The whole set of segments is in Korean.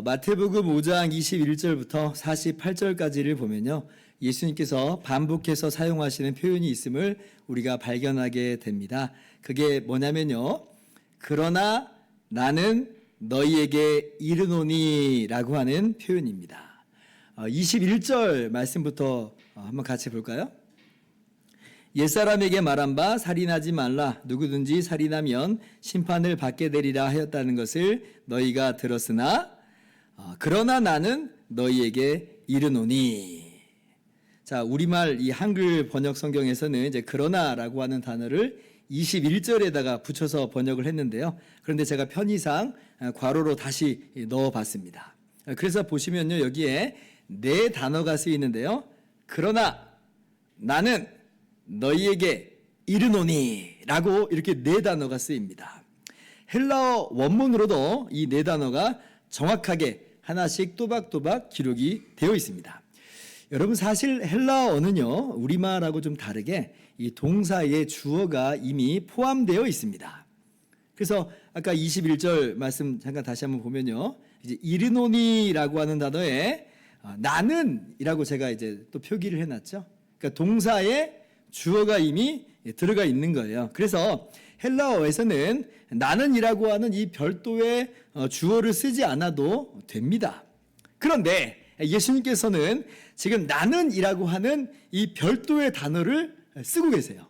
마태복음 5장 21절부터 48절까지를 보면요, 예수님께서 반복해서 사용하시는 표현이 있음을 우리가 발견하게 됩니다. 그게 뭐냐면요, 그러나 나는 너희에게 이르노니 라고 하는 표현입니다. 21절 말씀부터 한번 같이 볼까요? 옛사람에게 말한 바 살인하지 말라. 누구든지 살인하면 심판을 받게 되리라 하였다는 것을 너희가 들었으나 그러나 나는 너희에게 이르노니. 자, 우리말 이 한글 번역 성경에서는 이제 그러나라고 하는 단어를 21절에다가 붙여서 번역을 했는데요. 그런데 제가 편의상 괄호로 다시 넣어봤습니다. 그래서 보시면요, 여기에 네 단어가 쓰이는데요. 그러나 나는 너희에게 이르노니 라고 이렇게 네 단어가 쓰입니다. 헬라어 원문으로도 이 네 단어가 정확하게 하나씩 또박또박 기록이 되어 있습니다. 여러분, 사실 헬라어는요, 우리말하고 좀 다르게 이 동사의 주어가 이미 포함되어 있습니다. 그래서 아까 21절 말씀 잠깐 다시 한번 보면요, 이제 이르노니라고 하는 단어에 나는 이라고 제가 이제 또 표기를 해놨죠. 그러니까 동사의 주어가 이미 들어가 있는 거예요. 그래서 헬라어에서는 나는이라고 하는 이 별도의 주어를 쓰지 않아도 됩니다. 그런데 예수님께서는 지금 나는이라고 하는 이 별도의 단어를 쓰고 계세요.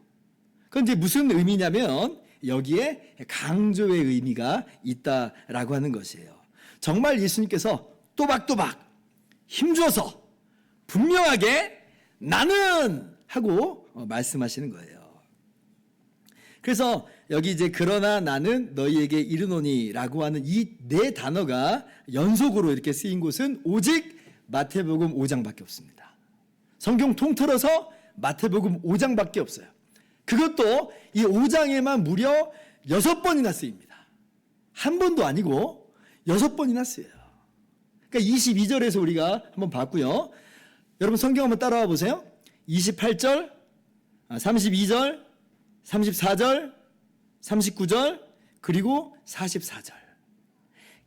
그건 이제 무슨 의미냐면 여기에 강조의 의미가 있다라고 하는 것이에요. 정말 예수님께서 또박또박 힘줘서 분명하게 나는 하고 말씀하시는 거예요. 그래서 여기 이제 그러나 나는 너희에게 이르노니라고 하는 이 네 단어가 연속으로 이렇게 쓰인 곳은 오직 마태복음 5장밖에 없습니다. 성경 통틀어서 마태복음 5장밖에 없어요. 그것도 이 5장에만 무려 6번이나 쓰입니다. 한 번도 아니고 6번이나 쓰여요. 그러니까 22절에서 우리가 한번 봤고요. 여러분 성경 한번 따라와 보세요. 28절, 32절, 34절, 39절, 그리고 44절.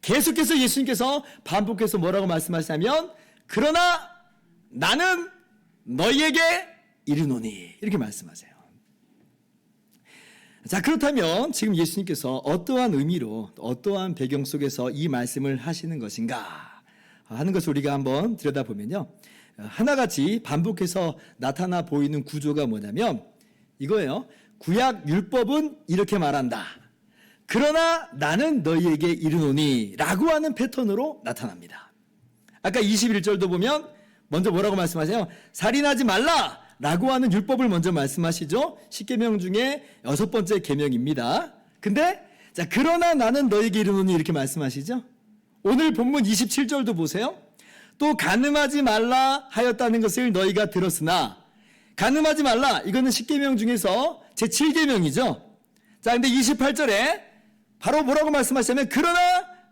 계속해서 예수님께서 반복해서 뭐라고 말씀하시냐면 그러나 나는 너희에게 이르노니 이렇게 말씀하세요. 자, 그렇다면 지금 예수님께서 어떠한 의미로 어떠한 배경 속에서 이 말씀을 하시는 것인가 하는 것을 우리가 한번 들여다보면요, 하나같이 반복해서 나타나 보이는 구조가 뭐냐면 이거예요. 구약 율법은 이렇게 말한다. 그러나 나는 너희에게 이르노니 라고 하는 패턴으로 나타납니다. 아까 21절도 보면 먼저 뭐라고 말씀하세요? 살인하지 말라 라고 하는 율법을 먼저 말씀하시죠. 10계명 중에 6번째 계명입니다. 근데 자, 그러나 나는 너희에게 이르노니 이렇게 말씀하시죠. 오늘 본문 27절도 보세요. 또 간음하지 말라 하였다는 것을 너희가 들었으나, 간음하지 말라 이거는 10계명 중에서 제7계명이죠. 자, 근데 28절에 바로 뭐라고 말씀하시냐면 그러나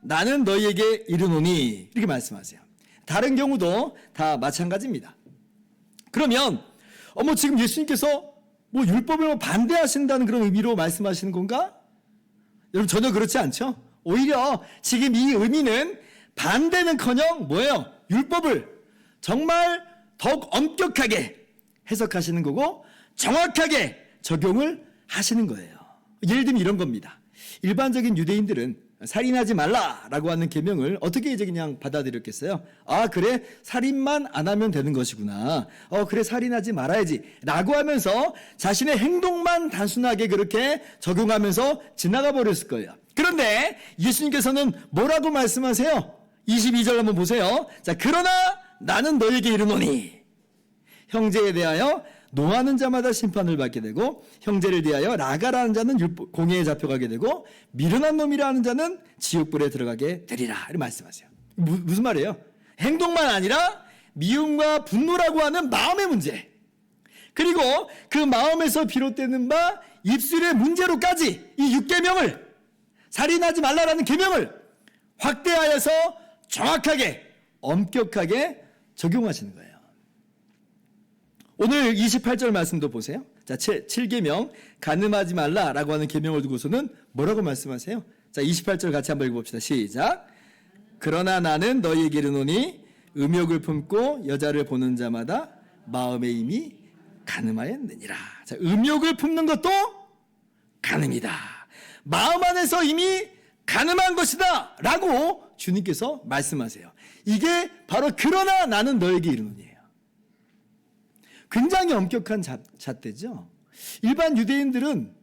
나는 너희에게 이르노니 이렇게 말씀하세요. 다른 경우도 다 마찬가지입니다. 그러면 지금 예수님께서 율법을 반대하신다는 그런 의미로 말씀하시는 건가? 여러분, 전혀 그렇지 않죠. 오히려 지금 이 의미는 반대는커녕 뭐예요? 율법을 정말 더욱 엄격하게 해석하시는 거고 정확하게 적용을 하시는 거예요. 예를 들면 이런 겁니다. 일반적인 유대인들은 살인하지 말라라고 하는 계명을 어떻게 이제 그냥 받아들였겠어요? 아, 그래, 살인만 안 하면 되는 것이구나. 그래, 살인하지 말아야지 라고 하면서 자신의 행동만 단순하게 그렇게 적용하면서 지나가 버렸을 거예요. 그런데 예수님께서는 뭐라고 말씀하세요? 22절 한번 보세요. 자, 그러나 나는 너에게 이르노니 형제에 대하여 노하는 자마다 심판을 받게 되고 형제를 대하여 라가라는 자는 공회에 잡혀가게 되고 미련한 놈이라 하는 자는 지옥불에 들어가게 되리라 이렇게 말씀하세요. 무슨 말이에요? 행동만 아니라 미움과 분노라고 하는 마음의 문제, 그리고 그 마음에서 비롯되는 바 입술의 문제로까지 이 6계명을, 살인하지 말라라는 계명을 확대하여서 정확하게 엄격하게 적용하시는 거예요. 오늘 28절 말씀도 보세요. 자, 7계명 간음하지 말라라고 하는 계명을 두고서는 뭐라고 말씀하세요? 자, 28절 같이 한번 읽어봅시다. 시작. 그러나 나는 너희에게 이르노니 음욕을 품고 여자를 보는 자마다 마음에 이미 간음하였느니라. 자, 음욕을 품는 것도 간음이다. 마음 안에서 이미 간음한 것이다 라고 주님께서 말씀하세요. 이게 바로 그러나 나는 너에게 이르노니예요. 굉장히 엄격한 잣대죠. 일반 유대인들은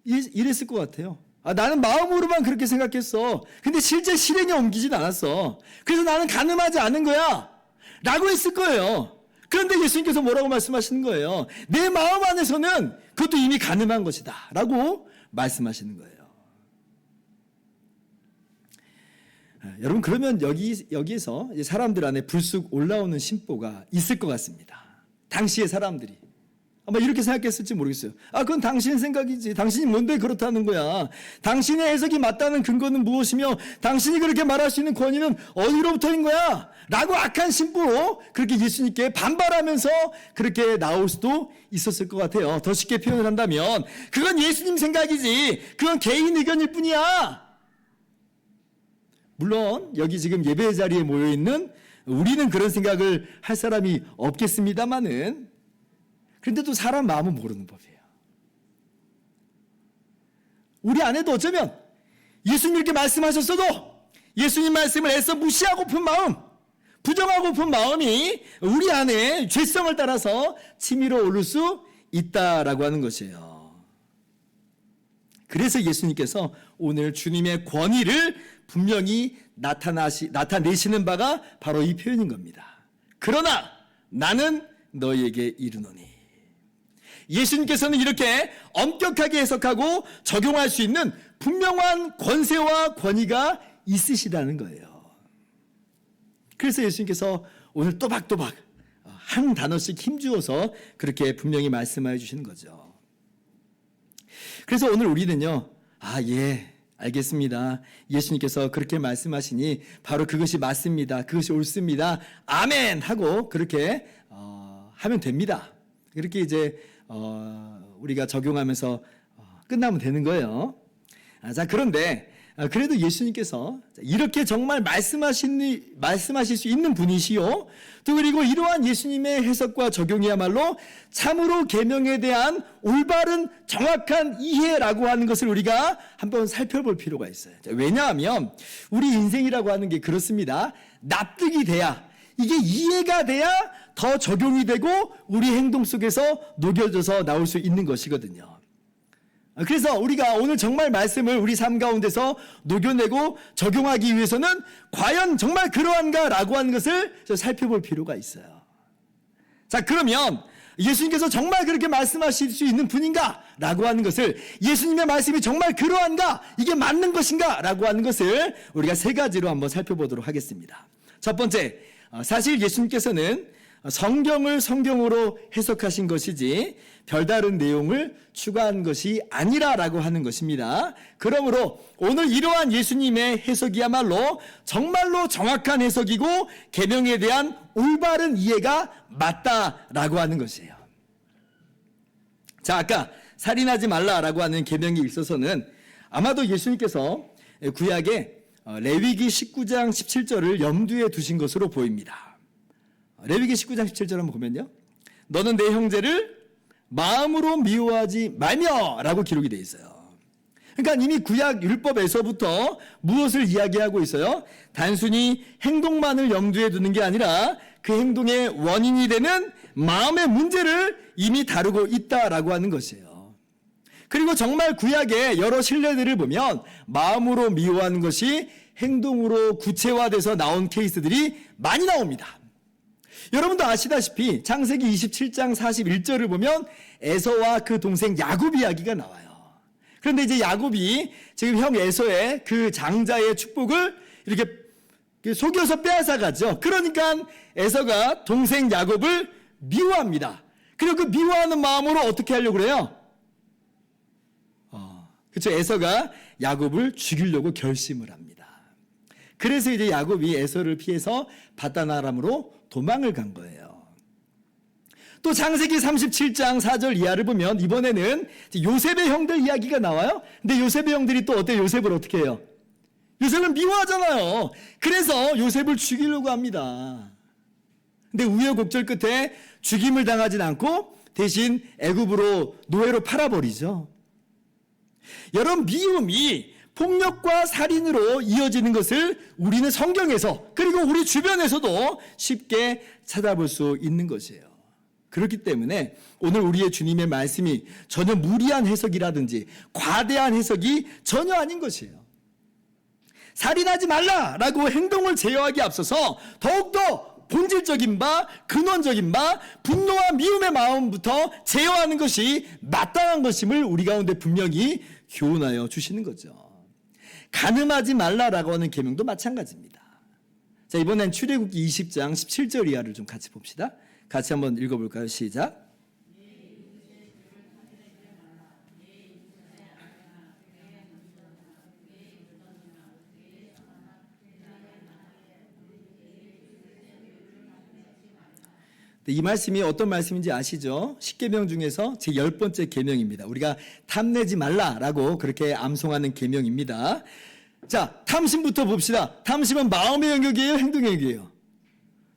이랬을 것 같아요. 나는 마음으로만 그렇게 생각했어. 근데 실제 실행에 옮기진 않았어. 그래서 나는 간음하지 않은 거야 라고 했을 거예요. 그런데 예수님께서 뭐라고 말씀하시는 거예요? 내 마음 안에서는 그것도 이미 간음한 것이다 라고 말씀하시는 거예요. 여러분, 그러면 여기에서 사람들 안에 불쑥 올라오는 심보가 있을 것 같습니다. 당시의 사람들이 아마 이렇게 생각했을지 모르겠어요. 그건 당신 생각이지. 당신이 뭔데 그렇다는 거야. 당신의 해석이 맞다는 근거는 무엇이며 당신이 그렇게 말할 수 있는 권위는 어디로부터인 거야? 라고 악한 심보로 그렇게 예수님께 반발하면서 그렇게 나올 수도 있었을 것 같아요. 더 쉽게 표현을 한다면 그건 예수님 생각이지. 그건 개인 의견일 뿐이야. 물론 여기 지금 예배 자리에 모여있는 우리는 그런 생각을 할 사람이 없겠습니다마는, 그런데도 사람 마음은 모르는 법이에요. 우리 안에도 어쩌면 예수님 이렇게 말씀하셨어도 예수님 말씀을 애써 무시하고픈 마음, 부정하고픈 마음이 우리 안에 죄성을 따라서 치밀어 오를 수 있다라고 하는 것이에요. 그래서 예수님께서 오늘 주님의 권위를 분명히 나타내시는 바가 바로 이 표현인 겁니다. 그러나 나는 너희에게 이르노니. 예수님께서는 이렇게 엄격하게 해석하고 적용할 수 있는 분명한 권세와 권위가 있으시다는 거예요. 그래서 예수님께서 오늘 또박또박 한 단어씩 힘주어서 그렇게 분명히 말씀해 주시는 거죠. 그래서 오늘 우리는요, 예, 알겠습니다. 예수님께서 그렇게 말씀하시니 바로 그것이 맞습니다. 그것이 옳습니다. 아멘! 하고 그렇게 하면 됩니다. 그렇게 이제 우리가 적용하면서 끝나면 되는 거예요. 자, 그런데 그래도 예수님께서 이렇게 정말 말씀하실 수 있는 분이시요, 또 그리고 이러한 예수님의 해석과 적용이야말로 참으로 계명에 대한 올바른 정확한 이해라고 하는 것을 우리가 한번 살펴볼 필요가 있어요. 왜냐하면 우리 인생이라고 하는 게 그렇습니다. 납득이 돼야, 이게 이해가 돼야 더 적용이 되고 우리 행동 속에서 녹여져서 나올 수 있는 것이거든요. 그래서 우리가 오늘 정말 말씀을 우리 삶 가운데서 녹여내고 적용하기 위해서는 과연 정말 그러한가 라고 하는 것을 살펴볼 필요가 있어요. 자, 그러면 예수님께서 정말 그렇게 말씀하실 수 있는 분인가 라고 하는 것을, 예수님의 말씀이 정말 그러한가, 이게 맞는 것인가 라고 하는 것을 우리가 세 가지로 한번 살펴보도록 하겠습니다. 첫 번째, 사실 예수님께서는 성경을 성경으로 해석하신 것이지 별다른 내용을 추가한 것이 아니라라고 하는 것입니다. 그러므로 오늘 이러한 예수님의 해석이야말로 정말로 정확한 해석이고 계명에 대한 올바른 이해가 맞다라고 하는 것이에요. 자, 아까 살인하지 말라라고 하는 계명이 있어서는 아마도 예수님께서 구약에 레위기 19장 17절을 염두에 두신 것으로 보입니다. 레위기 19장 17절 한번 보면요, 너는 내 형제를 마음으로 미워하지 말며 라고 기록이 되어 있어요. 그러니까 이미 구약 율법에서부터 무엇을 이야기하고 있어요? 단순히 행동만을 염두에 두는 게 아니라 그 행동의 원인이 되는 마음의 문제를 이미 다루고 있다라고 하는 것이에요. 그리고 정말 구약의 여러 신뢰들을 보면 마음으로 미워하는 것이 행동으로 구체화돼서 나온 케이스들이 많이 나옵니다. 여러분도 아시다시피 창세기 27장 41절을 보면 에서와 그 동생 야곱 이야기가 나와요. 그런데 이제 야곱이 지금 형 에서의 그 장자의 축복을 이렇게 속여서 빼앗아가죠. 그러니까 에서가 동생 야곱을 미워합니다. 그리고 그 미워하는 마음으로 어떻게 하려고 그래요? 그렇죠. 에서가 야곱을 죽이려고 결심을 합니다. 그래서 이제 야곱이 에서를 피해서 바단 아람으로 도망을 간 거예요. 또 창세기 37장 4절 이하를 보면 이번에는 요셉의 형들 이야기가 나와요. 근데 요셉의 형들이 또 어때요? 요셉을 어떻게 해요? 요셉을 미워하잖아요. 그래서 요셉을 죽이려고 합니다. 근데 우여곡절 끝에 죽임을 당하진 않고 대신 애굽으로 노예로 팔아버리죠. 여러분, 미움이 폭력과 살인으로 이어지는 것을 우리는 성경에서 그리고 우리 주변에서도 쉽게 찾아볼 수 있는 것이에요. 그렇기 때문에 오늘 우리의 주님의 말씀이 전혀 무리한 해석이라든지 과대한 해석이 전혀 아닌 것이에요. 살인하지 말라라고 행동을 제어하기 앞서서 더욱더 본질적인 바, 근원적인 바, 분노와 미움의 마음부터 제어하는 것이 마땅한 것임을 우리 가운데 분명히 교훈하여 주시는 거죠. 간음하지 말라라고 하는 계명도 마찬가지입니다. 자, 이번엔 출애굽기 20장 17절 이하를 좀 같이 봅시다. 같이 한번 읽어볼까요? 시작. 이 말씀이 어떤 말씀인지 아시죠? 10계명 중에서 제 10번째 계명입니다. 우리가 탐내지 말라라고 그렇게 암송하는 계명입니다. 자, 탐심부터 봅시다. 탐심은 마음의 영역이에요? 행동의 영역이에요?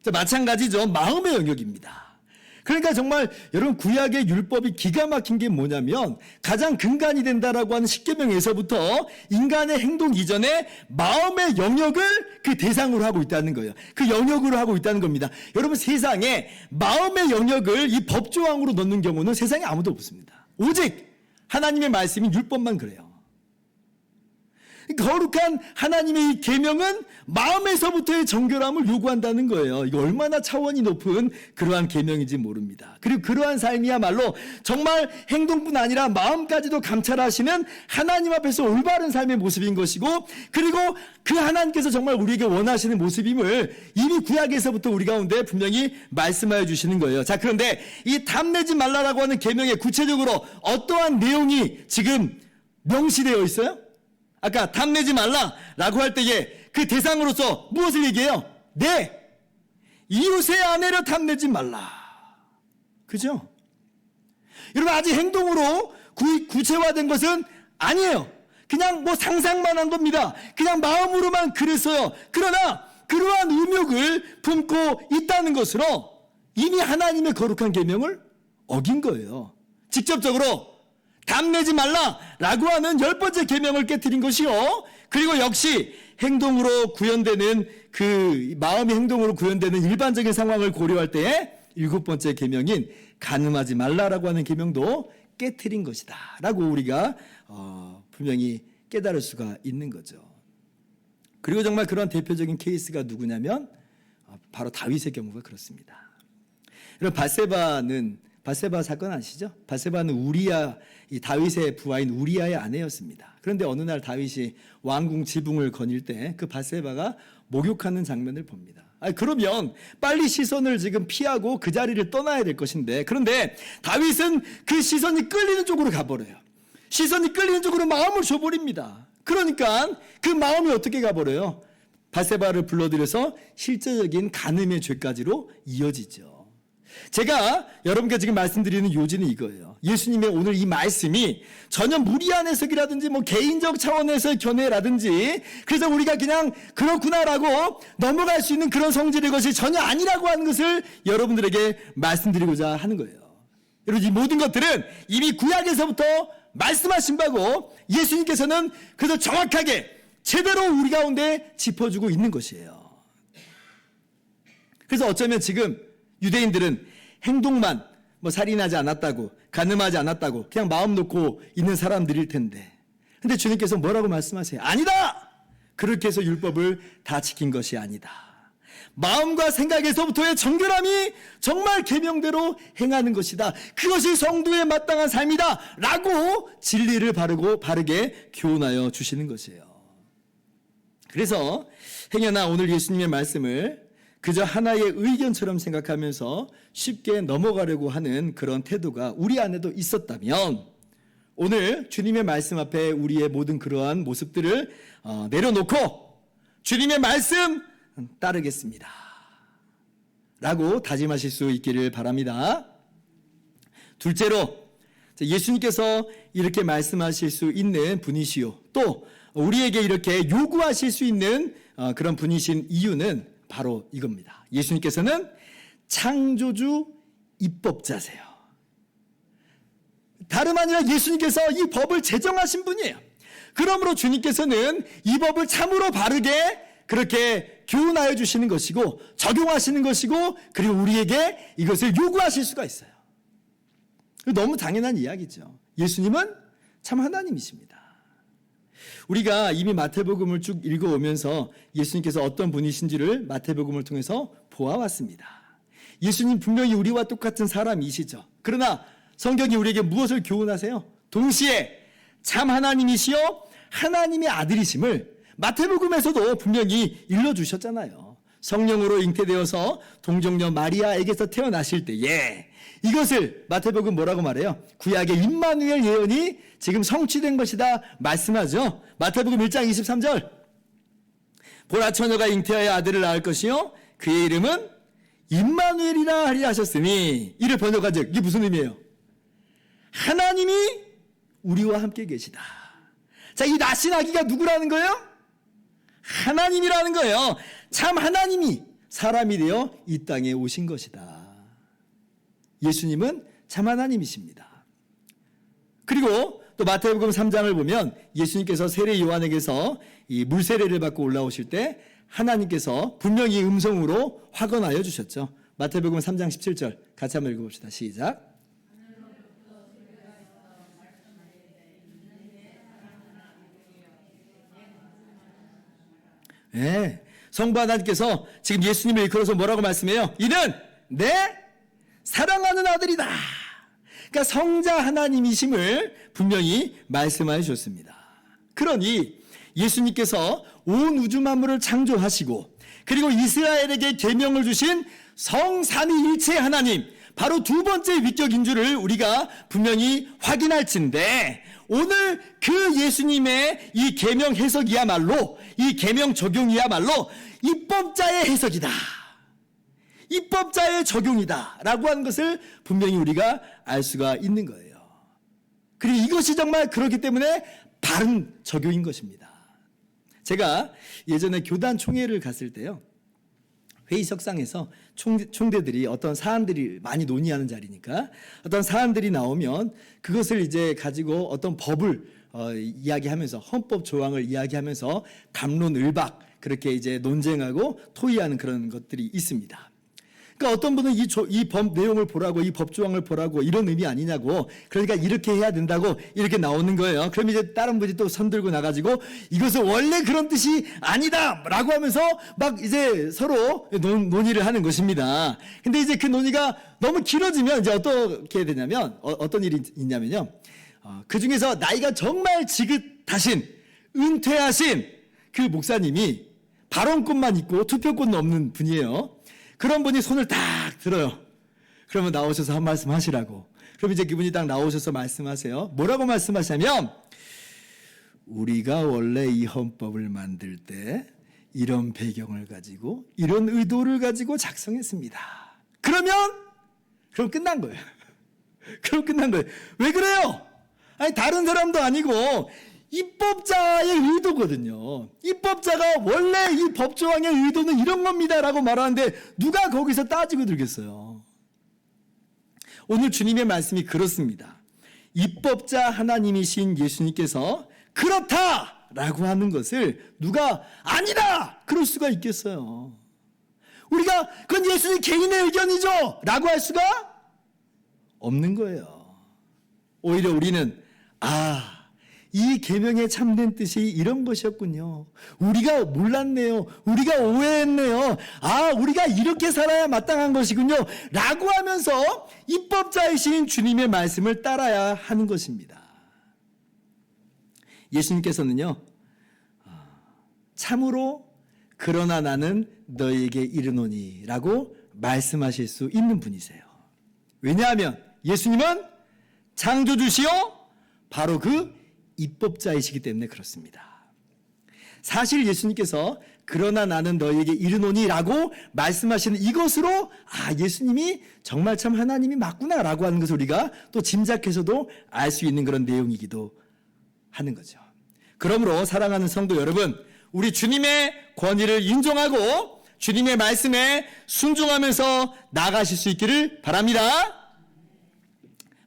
자, 마찬가지죠. 마음의 영역입니다. 그러니까 정말 여러분, 구약의 율법이 기가 막힌 게 뭐냐면 가장 근간이 된다라고 하는 10계명에서부터 인간의 행동 이전에 마음의 영역을 그 대상으로 하고 있다는 거예요. 그 영역으로 하고 있다는 겁니다. 여러분, 세상에 마음의 영역을 이 법조항으로 넣는 경우는 세상에 아무도 없습니다. 오직 하나님의 말씀인 율법만 그래요. 거룩한 하나님의 이 계명은 마음에서부터의 정결함을 요구한다는 거예요. 이거 얼마나 차원이 높은 그러한 계명인지 모릅니다. 그리고 그러한 삶이야말로 정말 행동뿐 아니라 마음까지도 감찰하시는 하나님 앞에서 올바른 삶의 모습인 것이고, 그리고 그 하나님께서 정말 우리에게 원하시는 모습임을 이미 구약에서부터 우리 가운데 분명히 말씀하여 주시는 거예요. 자, 그런데 이 탐내지 말라라고 하는 계명에 구체적으로 어떠한 내용이 지금 명시되어 있어요? 아까 탐내지 말라라고 할 때에 그 대상으로서 무엇을 얘기해요? 네, 이웃의 아내를 탐내지 말라. 그죠? 여러분, 아직 행동으로 구체화된 것은 아니에요. 그냥 뭐 상상만 한 겁니다. 그냥 마음으로만 그랬어요. 그러나 그러한 의욕을 품고 있다는 것으로 이미 하나님의 거룩한 계명을 어긴 거예요. 직접적으로 탐내지 말라라고 하는 10번째 계명을 깨뜨린 것이요. 그리고 역시 행동으로 구현되는 그 마음이 행동으로 구현되는 일반적인 상황을 고려할 때에 7번째 계명인 간음하지 말라라고 하는 계명도 깨뜨린 것이다라고 우리가 분명히 깨달을 수가 있는 거죠. 그리고 정말 그런 대표적인 케이스가 누구냐면 바로 다윗의 경우가 그렇습니다. 여러분, 바세바 사건 아시죠? 바세바는 우리야, 이 다윗의 부하인 우리야의 아내였습니다. 그런데 어느 날 다윗이 왕궁 지붕을 거닐 때 그 바세바가 목욕하는 장면을 봅니다. 그러면 빨리 시선을 지금 피하고 그 자리를 떠나야 될 것인데, 그런데 다윗은 그 시선이 끌리는 쪽으로 가버려요. 시선이 끌리는 쪽으로 마음을 줘버립니다. 그러니까 그 마음이 어떻게 가버려요? 바세바를 불러들여서 실제적인 간음의 죄까지로 이어지죠. 제가 여러분께 지금 말씀드리는 요지는 이거예요. 예수님의 오늘 이 말씀이 전혀 무리한 해석이라든지 뭐 개인적 차원에서의 견해라든지 그래서 우리가 그냥 그렇구나라고 넘어갈 수 있는 그런 성질의 것이 전혀 아니라고 하는 것을 여러분들에게 말씀드리고자 하는 거예요. 여러분, 이 모든 것들은 이미 구약에서부터 말씀하신 바고 예수님께서는 그래서 정확하게 제대로 우리 가운데 짚어주고 있는 것이에요. 그래서 어쩌면 지금 유대인들은 행동만 뭐 살인하지 않았다고, 간음하지 않았다고 그냥 마음 놓고 있는 사람들일 텐데, 근데 주님께서 뭐라고 말씀하세요? 아니다! 그렇게 해서 율법을 다 지킨 것이 아니다. 마음과 생각에서부터의 정결함이 정말 계명대로 행하는 것이다. 그것이 성도의 마땅한 삶이다 라고 진리를 바르게 교훈하여 주시는 것이에요. 그래서 행여나 오늘 예수님의 말씀을 그저 하나의 의견처럼 생각하면서 쉽게 넘어가려고 하는 그런 태도가 우리 안에도 있었다면, 오늘 주님의 말씀 앞에 우리의 모든 그러한 모습들을 내려놓고 주님의 말씀 따르겠습니다 라고 다짐하실 수 있기를 바랍니다. 둘째로, 예수님께서 이렇게 말씀하실 수 있는 분이시요, 또 우리에게 이렇게 요구하실 수 있는 그런 분이신 이유는 바로 이겁니다. 예수님께서는 창조주 입법자세요. 다름 아니라 예수님께서 이 법을 제정하신 분이에요. 그러므로 주님께서는 이 법을 참으로 바르게 그렇게 교훈하여 주시는 것이고 적용하시는 것이고 그리고 우리에게 이것을 요구하실 수가 있어요. 너무 당연한 이야기죠. 예수님은 참 하나님이십니다. 우리가 이미 마태복음을 쭉 읽어오면서 예수님께서 어떤 분이신지를 마태복음을 통해서 보아왔습니다. 예수님 분명히 우리와 똑같은 사람이시죠. 그러나 성경이 우리에게 무엇을 교훈하세요? 동시에 참 하나님이시요 하나님의 아들이심을 마태복음에서도 분명히 일러주셨잖아요. 성령으로 잉태되어서 동정녀 마리아에게서 태어나실 때에 이것을 마태복음 뭐라고 말해요? 구약의 임마누엘 예언이 지금 성취된 것이다 말씀하죠. 마태복음 1장 23절 보라 처녀가 잉태하여 아들을 낳을 것이요 그의 이름은 임마누엘이라 하리 하셨으니 이를 번역한 즉 이게 무슨 의미예요? 하나님이 우리와 함께 계시다. 자, 이 낯신 아기가 누구라는 거예요? 하나님이라는 거예요. 참 하나님이 사람이 되어 이 땅에 오신 것이다. 예수님은 참 하나님이십니다. 그리고 또 마태복음 3장을 보면 예수님께서 세례 요한에게서 이 물세례를 받고 올라오실 때 하나님께서 분명히 음성으로 확언하여 주셨죠. 마태복음 3장 17절 같이 한번 읽어봅시다. 시작. 네, 성부 하나님께서 지금 예수님을 일컬어서 뭐라고 말씀해요? 이는 내 사랑하는 아들이다. 그러니까 성자 하나님이심을 분명히 말씀하여 주셨습니다. 그러니 예수님께서 온 우주 만물을 창조하시고 그리고 이스라엘에게 계명을 주신 성삼위일체 하나님, 바로 두 번째 위격인 줄을 우리가 분명히 확인할진데 오늘 그 예수님의 이 계명 해석이야말로 이 계명 적용이야말로 입법자의 해석이다. 입법자의 적용이다 라고 하는 것을 분명히 우리가 알 수가 있는 거예요. 그리고 이것이 정말 그렇기 때문에 바른 적용인 것입니다. 제가 예전에 교단 총회를 갔을 때요, 회의석상에서 총대들이 어떤 사안들이 많이 논의하는 자리니까 어떤 사안들이 나오면 그것을 이제 가지고 어떤 법을 이야기하면서 헌법 조항을 이야기하면서 갑론을박 그렇게 이제 논쟁하고 토의하는 그런 것들이 있습니다. 그러니까 어떤 분은 이 법 내용을 보라고 이 법 조항을 보라고 이런 의미 아니냐고 그러니까 이렇게 해야 된다고 이렇게 나오는 거예요. 그럼 이제 다른 분이 또 손 들고 나가지고 이것은 원래 그런 뜻이 아니다 라고 하면서 막 이제 서로 논의를 하는 것입니다. 근데 이제 그 논의가 너무 길어지면 이제 어떻게 되냐면 어떤 일이 있냐면요. 그 중에서 나이가 정말 지긋하신 은퇴하신 그 목사님이 발언권만 있고 투표권은 없는 분이에요. 그런 분이 손을 딱 들어요. 그러면 나오셔서 한 말씀 하시라고. 그럼 이제 그분이 딱 나오셔서 말씀하세요. 뭐라고 말씀하시냐면 우리가 원래 이 헌법을 만들 때 이런 배경을 가지고 이런 의도를 가지고 작성했습니다. 그럼 끝난 거예요. 그럼 끝난 거예요. 왜 그래요? 아니 다른 사람도 아니고 입법자의 의도거든요. 입법자가 원래 이 법조항의 의도는 이런 겁니다라고 말하는데 누가 거기서 따지고 들겠어요. 오늘 주님의 말씀이 그렇습니다. 입법자 하나님이신 예수님께서 그렇다라고 하는 것을 누가 아니다 그럴 수가 있겠어요. 우리가 그건 예수님 개인의 의견이죠 라고 할 수가 없는 거예요. 오히려 우리는 이 계명의 참된 뜻이 이런 것이었군요. 우리가 몰랐네요. 우리가 오해했네요. 우리가 이렇게 살아야 마땅한 것이군요. 라고 하면서 입법자이신 주님의 말씀을 따라야 하는 것입니다. 예수님께서는요, 참으로 그러나 나는 너희에게 이르노니 라고 말씀하실 수 있는 분이세요. 왜냐하면 예수님은 창조주시요 바로 그 입법자이시기 때문에 그렇습니다. 사실 예수님께서 그러나 나는 너희에게 이르노니 라고 말씀하시는 이것으로 예수님이 정말 참 하나님이 맞구나 라고 하는 것을 우리가 또 짐작해서도 알 수 있는 그런 내용이기도 하는 거죠. 그러므로 사랑하는 성도 여러분, 우리 주님의 권위를 인정하고 주님의 말씀에 순종하면서 나아가실 수 있기를 바랍니다.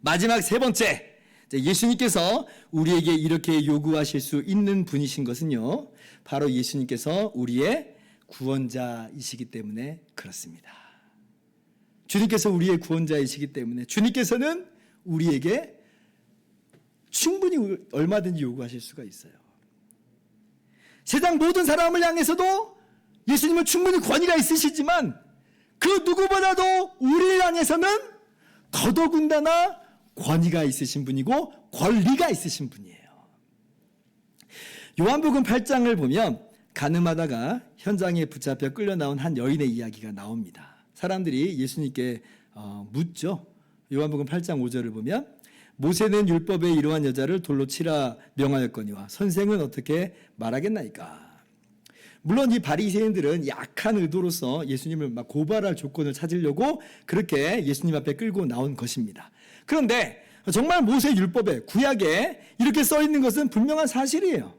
마지막 세 번째, 예수님께서 우리에게 이렇게 요구하실 수 있는 분이신 것은요, 바로 예수님께서 우리의 구원자이시기 때문에 그렇습니다. 주님께서 우리의 구원자이시기 때문에 주님께서는 우리에게 충분히 얼마든지 요구하실 수가 있어요. 세상 모든 사람을 향해서도 예수님은 충분히 권위가 있으시지만 그 누구보다도 우리를 향해서는 더더군다나 권위가 있으신 분이고 권리가 있으신 분이에요. 요한복음 8장을 보면 가늠하다가 현장에 붙잡혀 끌려 나온 한 여인의 이야기가 나옵니다. 사람들이 예수님께 묻죠. 요한복음 8장 5절을 보면 모세는 율법에 이러한 여자를 돌로 치라 명하였거니와 선생은 어떻게 말하겠나이까. 물론 이 바리새인들은 약한 의도로서 예수님을 막 고발할 조건을 찾으려고 그렇게 예수님 앞에 끌고 나온 것입니다. 그런데 정말 모세 율법에 구약에 이렇게 써 있는 것은 분명한 사실이에요.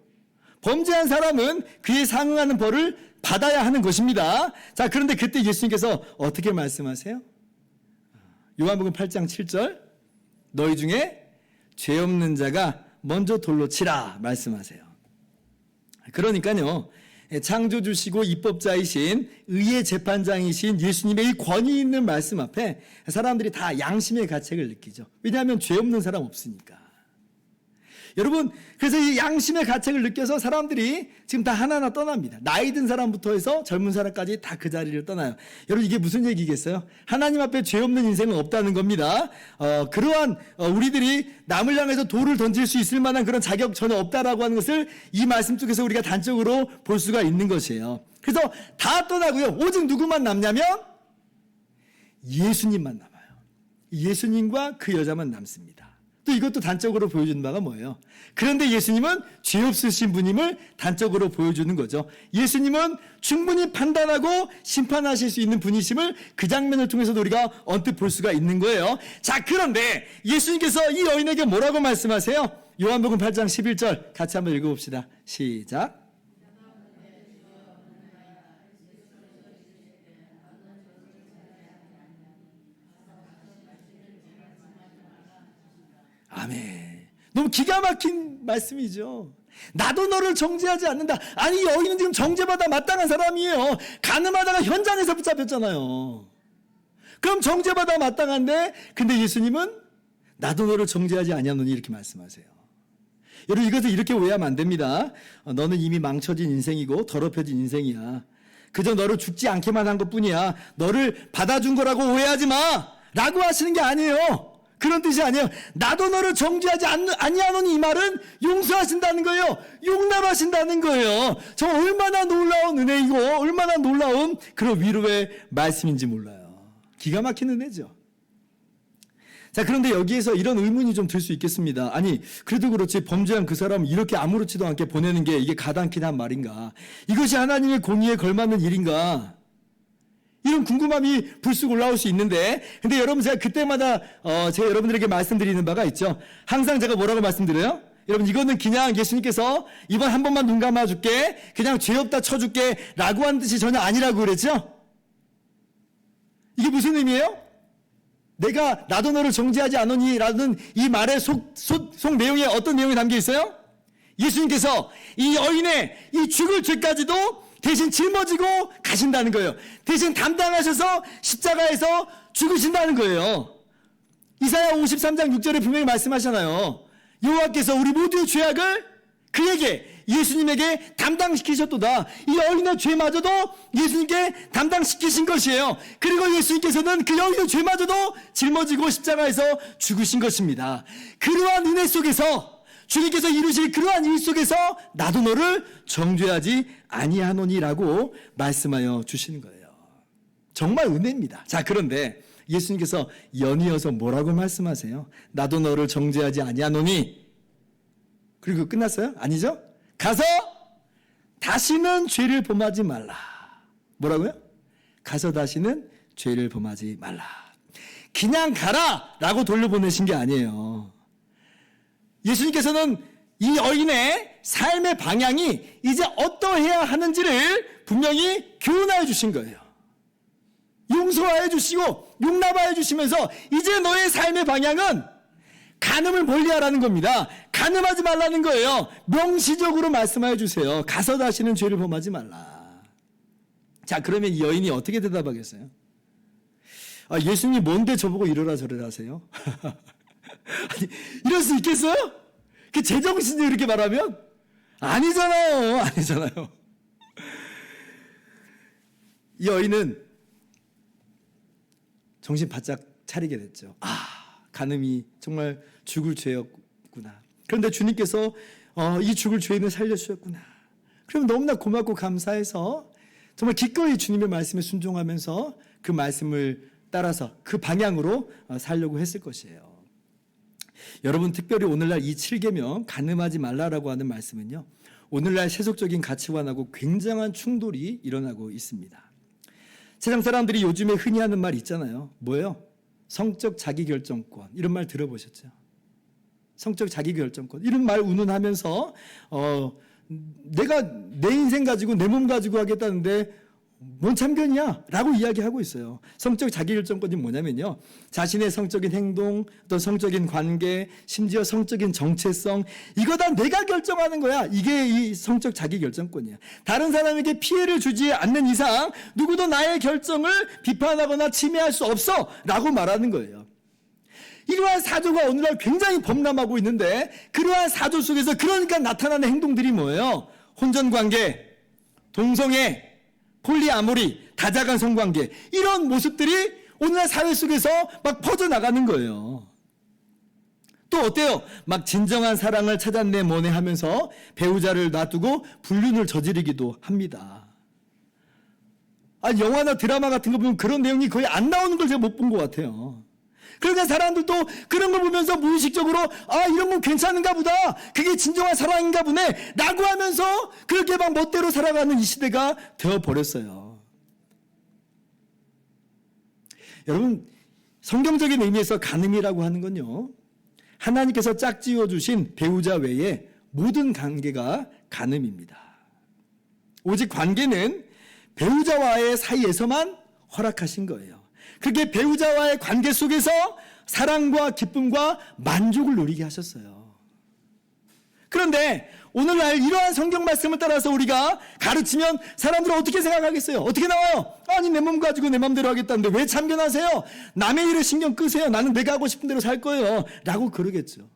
범죄한 사람은 그에 상응하는 벌을 받아야 하는 것입니다. 자, 그런데 그때 예수님께서 어떻게 말씀하세요? 요한복음 8장 7절 너희 중에 죄 없는 자가 먼저 돌로 치라 말씀하세요. 그러니까요, 창조주시고 입법자이신 의의 재판장이신 예수님의 이 권위 있는 말씀 앞에 사람들이 다 양심의 가책을 느끼죠. 왜냐하면 죄 없는 사람 없으니까. 여러분, 그래서 이 양심의 가책을 느껴서 사람들이 지금 다 하나하나 떠납니다. 나이 든 사람부터 해서 젊은 사람까지 다 그 자리를 떠나요. 여러분, 이게 무슨 얘기겠어요? 하나님 앞에 죄 없는 인생은 없다는 겁니다. 그러한 우리들이 남을 향해서 돌을 던질 수 있을 만한 그런 자격 전혀 없다라고 하는 것을 이 말씀 속에서 우리가 단적으로 볼 수가 있는 것이에요. 그래서 다 떠나고요. 오직 누구만 남냐면 예수님만 남아요. 예수님과 그 여자만 남습니다. 또 이것도 단적으로 보여주는 바가 뭐예요? 그런데 예수님은 죄 없으신 분임을 단적으로 보여주는 거죠. 예수님은 충분히 판단하고 심판하실 수 있는 분이심을 그 장면을 통해서도 우리가 언뜻 볼 수가 있는 거예요. 자, 그런데 예수님께서 이 여인에게 뭐라고 말씀하세요? 요한복음 8장 11절 같이 한번 읽어봅시다. 시작. 아멘. 너무 기가 막힌 말씀이죠. 나도 너를 정죄하지 않는다. 아니, 여인은 지금 정죄받아 마땅한 사람이에요. 가늠하다가 현장에서 붙잡혔잖아요. 그럼 정죄받아 마땅한데, 근데 예수님은 나도 너를 정죄하지 아니하노니 이렇게 말씀하세요. 여러분, 이것을 이렇게 오해하면 안 됩니다. 너는 이미 망쳐진 인생이고 더럽혀진 인생이야. 그저 너를 죽지 않게만 한 것뿐이야. 너를 받아준 거라고 오해하지 마 라고 하시는 게 아니에요. 그런 뜻이 아니에요. 나도 너를 정죄하지 아니하노니 이 말은 용서하신다는 거예요. 용납하신다는 거예요. 저 얼마나 놀라운 은혜이고 얼마나 놀라운 그런 위로의 말씀인지 몰라요. 기가 막힌 은혜죠. 자, 그런데 여기에서 이런 의문이 좀 들 수 있겠습니다. 아니, 그래도 그렇지 범죄한 그 사람을 이렇게 아무렇지도 않게 보내는 게 이게 가당키나 한 말인가? 이것이 하나님의 공의에 걸맞는 일인가? 이런 궁금함이 불쑥 올라올 수 있는데, 근데 여러분, 제가 그때마다 제가 여러분들에게 말씀드리는 바가 있죠. 항상 제가 뭐라고 말씀드려요? 여러분, 이거는 그냥 예수님께서 이번 한 번만 눈 감아줄게, 그냥 죄 없다 쳐줄게 라고 하는 뜻이 전혀 아니라고 그랬죠. 이게 무슨 의미예요? 내가 나도 너를 정죄하지 않으니 라는 이 말의 속 내용에 어떤 내용이 담겨 있어요? 예수님께서 이 여인의 이 죽을 죄까지도 대신 짊어지고 가신다는 거예요. 대신 담당하셔서 십자가에서 죽으신다는 거예요. 이사야 53장 6절에 분명히 말씀하시잖아요. 여호와께서 우리 모두의 죄악을 그에게, 예수님에게 담당시키셨도다. 이 여인의 죄마저도 예수님께 담당시키신 것이에요. 그리고 예수님께서는 그 여인의 죄마저도 짊어지고 십자가에서 죽으신 것입니다. 그러한 은혜 속에서, 주님께서 이루실 그러한 일 속에서 나도 너를 정죄하지 아니하노니라고 말씀하여 주시는 거예요. 정말 은혜입니다. 자, 그런데 예수님께서 연이어서 뭐라고 말씀하세요? 나도 너를 정죄하지 아니하노니. 그리고 끝났어요? 아니죠? 가서 다시는 죄를 범하지 말라. 뭐라고요? 가서 다시는 죄를 범하지 말라. 그냥 가라 라고 돌려보내신 게 아니에요. 예수님께서는 이 여인의 삶의 방향이 이제 어떠해야 하는지를 분명히 교훈하여 주신 거예요. 용서하여 주시고 용납하여 주시면서 이제 너의 삶의 방향은 간음을 멀리하라는 겁니다. 간음하지 말라는 거예요. 명시적으로 말씀하여 주세요. 가서 다시는 죄를 범하지 말라. 자, 그러면 이 여인이 어떻게 대답하겠어요? 예수님이 뭔데 저보고 이러라 저러라 하세요? 아니, 이럴 수 있겠어요? 그 제정신이 이렇게 말하면? 아니잖아요. 아니잖아요. 이 여인은 정신 바짝 차리게 됐죠. 간음이 정말 죽을 죄였구나. 그런데 주님께서 이 죽을 죄인을 살려주셨구나. 그럼 너무나 고맙고 감사해서 정말 기꺼이 주님의 말씀에 순종하면서 그 말씀을 따라서 그 방향으로 살려고 했을 것이에요. 여러분, 특별히 오늘날 이 7계명 간음하지 말라라고 하는 말씀은요, 오늘날 세속적인 가치관하고 굉장한 충돌이 일어나고 있습니다. 세상 사람들이 요즘에 흔히 하는 말 있잖아요. 뭐예요? 성적 자기결정권. 이런 말 들어보셨죠? 성적 자기결정권. 이런 말 운운하면서 내가 내 인생 가지고 내 몸 가지고 하겠다는데 뭔 참견이야? 라고 이야기하고 있어요. 성적 자기결정권이 뭐냐면요, 자신의 성적인 행동, 어떤 성적인 관계, 심지어 성적인 정체성, 이거 다 내가 결정하는 거야. 이게 이 성적 자기결정권이야. 다른 사람에게 피해를 주지 않는 이상 누구도 나의 결정을 비판하거나 침해할 수 없어 라고 말하는 거예요. 이러한 사조가 오늘날 굉장히 범람하고 있는데, 그러한 사조 속에서 그러니까 나타나는 행동들이 뭐예요? 혼전관계, 동성애, 폴리아모리, 다자간 성관계, 이런 모습들이 오늘날 사회 속에서 막 퍼져나가는 거예요. 또 어때요? 막 진정한 사랑을 찾았네 뭐네 하면서 배우자를 놔두고 불륜을 저지르기도 합니다. 영화나 드라마 같은 거 보면 그런 내용이 거의 안 나오는 걸 제가 못 본 것 같아요. 그러니까 사람들도 그런 걸 보면서 무의식적으로 이런 건 괜찮은가 보다, 그게 진정한 사랑인가 보네 라고 하면서 그렇게 막 멋대로 살아가는 이 시대가 되어버렸어요. 여러분, 성경적인 의미에서 간음이라고 하는 건요, 하나님께서 짝지어 주신 배우자 외에 모든 관계가 간음입니다. 오직 관계는 배우자와의 사이에서만 허락하신 거예요. 그게 배우자와의 관계 속에서 사랑과 기쁨과 만족을 누리게 하셨어요. 그런데 오늘날 이러한 성경 말씀을 따라서 우리가 가르치면 사람들은 어떻게 생각하겠어요? 어떻게 나와요? 아니, 내 몸 가지고 내 맘대로 하겠다는데 왜 참견하세요? 남의 일을 신경 끄세요. 나는 내가 하고 싶은 대로 살 거예요 라고 그러겠죠.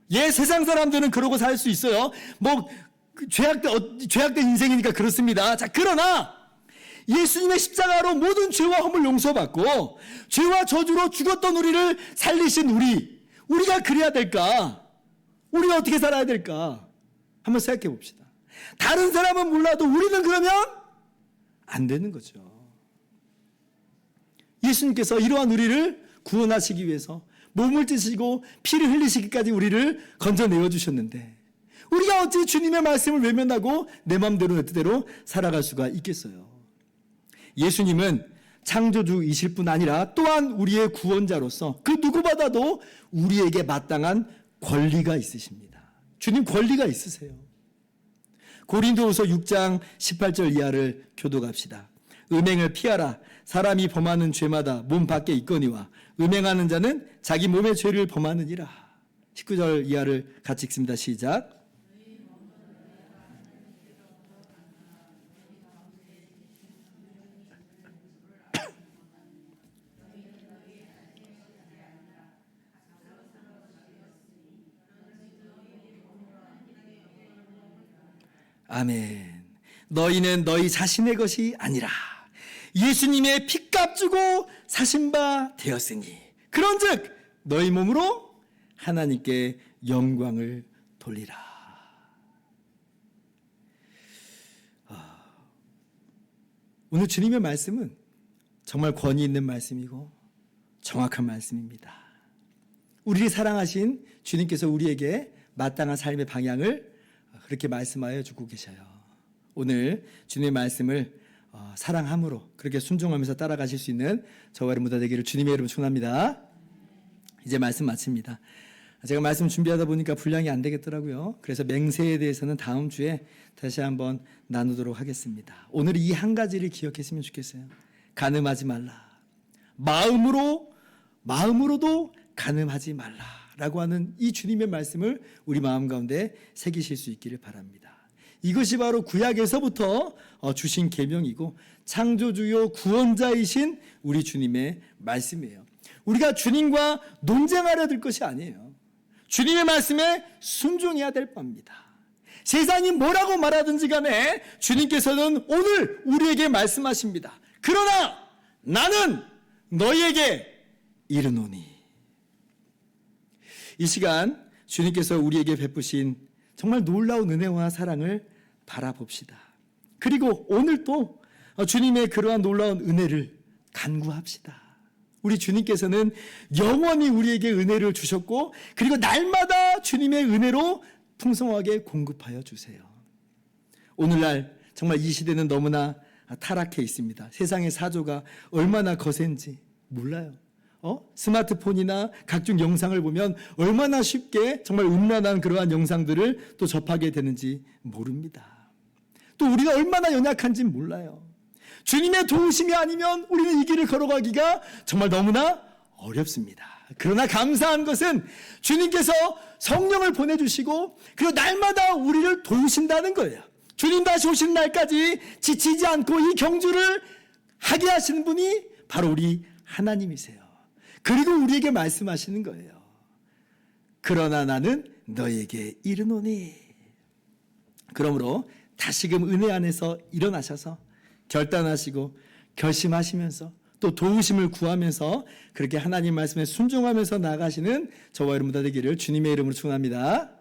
세상 사람들은 그러고 살 수 있어요. 죄악된 인생이니까 그렇습니다. 자, 그러나 예수님의 십자가로 모든 죄와 허물 용서받고 죄와 저주로 죽었던 우리를 살리신 우리가 그래야 될까? 우리가 어떻게 살아야 될까? 한번 생각해 봅시다. 다른 사람은 몰라도 우리는 그러면 안 되는 거죠. 예수님께서 이러한 우리를 구원하시기 위해서 몸을 찢으시고 피를 흘리시기까지 우리를 건져내어 주셨는데, 우리가 어찌 주님의 말씀을 외면하고 내 마음대로 내 뜻대로 살아갈 수가 있겠어요? 예수님은 창조주이실 뿐 아니라 또한 우리의 구원자로서 그 누구보다도 우리에게 마땅한 권리가 있으십니다. 주님 권리가 있으세요. 고린도후서 6장 18절 이하를 교독합시다. 음행을 피하라. 사람이 범하는 죄마다 몸 밖에 있거니와 음행하는 자는 자기 몸의 죄를 범하느니라. 19절 이하를 같이 읽습니다. 시작. 아멘. 너희는 너희 자신의 것이 아니라 예수님의 핏값 주고 사신 바 되었으니 그런즉 너희 몸으로 하나님께 영광을 돌리라. 오늘 주님의 말씀은 정말 권위 있는 말씀이고 정확한 말씀입니다. 우리를 사랑하신 주님께서 우리에게 마땅한 삶의 방향을 그렇게 말씀하여 주고 계셔요. 오늘 주님의 말씀을 사랑함으로 그렇게 순종하면서 따라가실 수 있는 저와 여러분 모두 되기를 주님의 이름으로 축원합니다. 이제 말씀 마칩니다. 제가 말씀 준비하다 보니까 분량이 안 되겠더라고요. 그래서 맹세에 대해서는 다음 주에 다시 한번 나누도록 하겠습니다. 오늘 이 한 가지를 기억했으면 좋겠어요. 간음하지 말라. 마음으로도 간음하지 말라라고 하는 이 주님의 말씀을 우리 마음 가운데 새기실 수 있기를 바랍니다. 이것이 바로 구약에서부터 주신 계명이고 창조주요 구원자이신 우리 주님의 말씀이에요. 우리가 주님과 논쟁하려 들 것이 아니에요. 주님의 말씀에 순종해야 될 바입니다. 세상이 뭐라고 말하든지 간에 주님께서는 오늘 우리에게 말씀하십니다. 그러나 나는 너희에게 이르노니. 이 시간 주님께서 우리에게 베푸신 정말 놀라운 은혜와 사랑을 바라봅시다. 그리고 오늘 또 주님의 그러한 놀라운 은혜를 간구합시다. 우리 주님께서는 영원히 우리에게 은혜를 주셨고 그리고 날마다 주님의 은혜로 풍성하게 공급하여 주세요. 오늘날 정말 이 시대는 너무나 타락해 있습니다. 세상의 사조가 얼마나 거센지 몰라요. 스마트폰이나 각종 영상을 보면 얼마나 쉽게 정말 음란한 그러한 영상들을 또 접하게 되는지 모릅니다. 또 우리가 얼마나 연약한지 몰라요. 주님의 도우심이 아니면 우리는 이 길을 걸어가기가 정말 너무나 어렵습니다. 그러나 감사한 것은 주님께서 성령을 보내주시고 그리고 날마다 우리를 도우신다는 거예요. 주님 다시 오시는 날까지 지치지 않고 이 경주를 하게 하시는 분이 바로 우리 하나님이세요. 그리고 우리에게 말씀하시는 거예요. 그러나 나는 너에게 이르노니. 그러므로 다시금 은혜 안에서 일어나셔서 결단하시고 결심하시면서 또 도우심을 구하면서 그렇게 하나님 말씀에 순종하면서 나아가시는 저와 여러분 다 되기를 주님의 이름으로 축원합니다.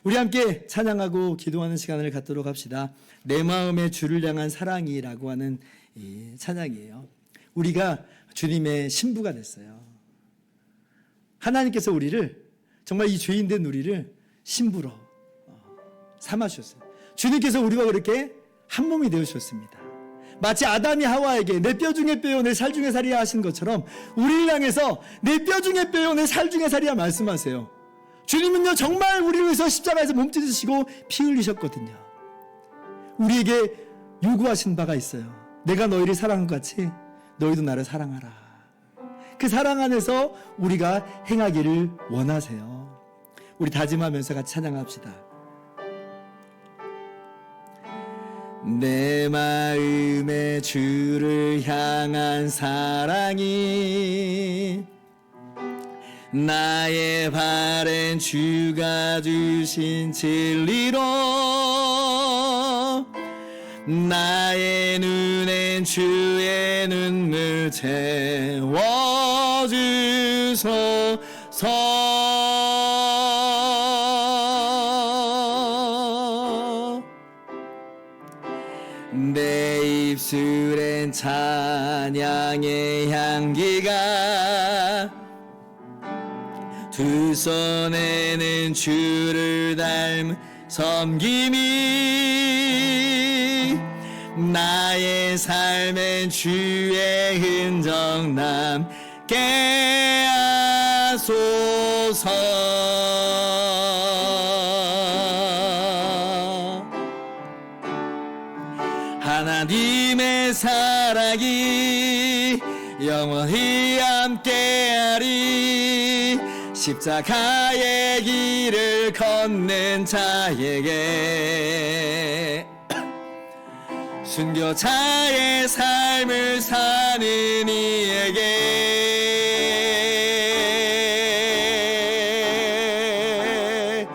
우리 함께 찬양하고 기도하는 시간을 갖도록 합시다. 내 마음의 주를 향한 사랑이라고 하는 이 찬양이에요. 우리가 주님의 신부가 됐어요. 하나님께서 우리를 정말 이 죄인된 우리를 신부로 삼아주셨어요. 주님께서 우리와 그렇게 한 몸이 되어주셨습니다. 마치 아담이 하와에게 내 뼈 중에 뼈요 내 살 중에 살이야 하신 것처럼 우리를 향해서 내 뼈 중에 뼈요 내 살 중에 살이야 말씀하세요. 주님은요 정말 우리를 위해서 십자가에서 몸짓으시고 피 흘리셨거든요. 우리에게 요구하신 바가 있어요. 내가 너희를 사랑한 것 같이 너희도 나를 사랑하라. 그 사랑 안에서 우리가 행하기를 원하세요. 우리 다짐하면서 같이 찬양합시다. 내 마음의 주를 향한 사랑이 나의 발엔 주가 주신 진리로 나의 눈엔 주의 눈물 채워주소서. 내 입술엔 찬양의 향기가 두 손에는 주를 닮은 섬김이 나의 삶엔 주의 흔적 남게 하소서. 하나님의 사랑이 영원히 함께하리. 십자가의 길을 걷는 자에게 순교자의 삶을 사는 이에게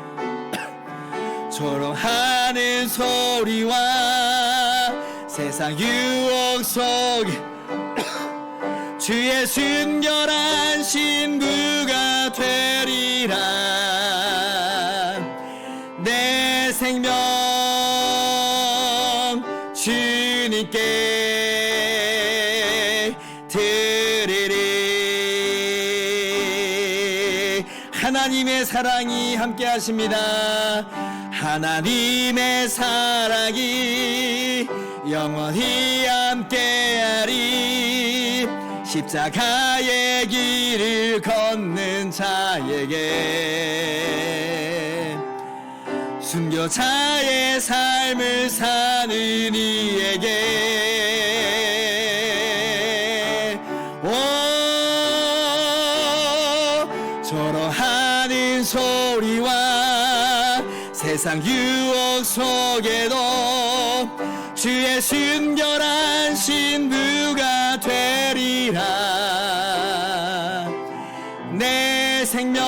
조롱하는 소리와 세상 유혹 속에 주의 순결한 신부가 되리라. 내 생명 주님께 드리리. 하나님의 사랑이 함께 하십니다. 하나님의 사랑이 영원히 함께하리. 십자가의 길을 걷는 자에게 순교자의 삶을 사는 이에게 오 절어하는 소리와 세상 유혹 속에도 주의 순결한 신부가 되리라. 내 생명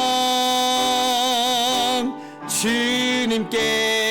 주님께